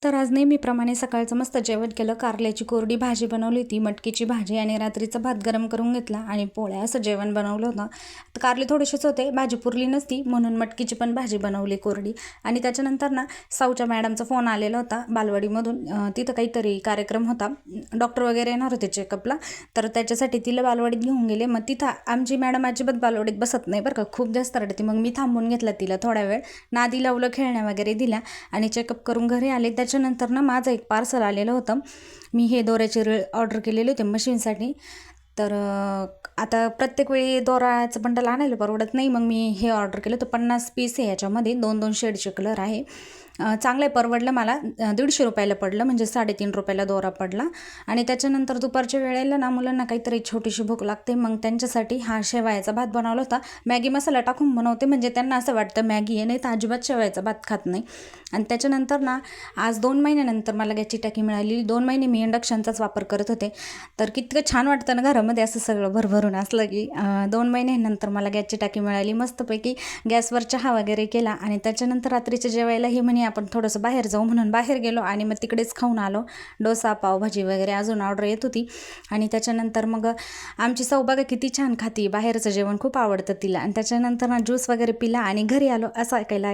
तर आज नेहमीप्रमाणे सकाळचं मस्त जेवण केलं. कारल्याची कोरडी भाजी बनवली होती, मटकीची भाजी आणि रात्रीचा भात गरम करून घेतला आणि पोळ्या असं जेवण बनवलं होतं. तर कारले थोडेसेच होते, भाजी पुरली नसती म्हणून मटकीची पण भाजी बनवली कोरडी. आणि त्याच्यानंतर ना साऊच्या मॅडमचा फोन आलेला होता बालवाडीमधून. तिथं काहीतरी कार्यक्रम होता, डॉक्टर वगैरे येणार होते चेकअपला, तर त्याच्यासाठी तिला बालवाडीत घेऊन गेले. मग तिथं आमची मॅडम अजिबात बालवाडीत बसत नाही बरं का, खूप जास्त रडते. मग मी थांबून घेतला तिला थोडा वेळ, नादी लावलं, खेळण्या वगैरे दिल्या आणि चेकअप करून घरी आले. त्याच्यानंतर ना माझं एक पार्सल आलेलं होतं. मी हे दोऱ्याचे रीळ ऑर्डर केलेले होते मशीनसाठी. तर आता प्रत्येक वेळी दोराचं बंडल आणायला परवडत नाही, मग मी हे ऑर्डर केलं. तर 50 पीस आहे याच्यामध्ये, 2-2 शेडचे कलर आहे. चांगलं आहे, परवडलं मला. 150 रुपयाला पडलं, म्हणजे 3.5 रुपयाला दोरा पडला. आणि त्याच्यानंतर दुपारच्या वेळेला ना मुलांना काहीतरी छोटीशी भूक लागते, मग त्यांच्यासाठी हा शेवयाचा भात बनवला होता. मॅगी मसाला टाकून बनवते, म्हणजे त्यांना असं वाटतं मॅगी आहे, नाही तर अजिबात शेवयाचा भात खात नाही. आणि त्याच्यानंतर ना आज 2 महिन्यानंतर मला गॅसची टाकी मिळाली. 2 महिने मी इंडक्शनचाच वापर करत होते. तर कितकं छान वाटतं ना घरामध्ये असं सगळं भरभरून असलं की. 2 महिन्यानंतर मला गॅसची टाकी मिळाली. मस्तपैकी गॅसवर चहा वगैरे केला आणि त्याच्यानंतर रात्रीच्या जेवायला हे म्हणे आपण थोडंसं बाहेर जाऊ, म्हणून बाहेर गेलो आणि मग तिकडेच खाऊन आलो. डोसा, पावभाजी वगैरे अजून ऑर्डर येत होती. आणि त्याच्यानंतर मग आमची सौ बघा किती छान खाती, बाहेरचं जेवण खूप आवडतं तिला. आणि त्याच्यानंतर ना ज्यूस वगैरे पिला आणि घरी आलो. असं ऐकायला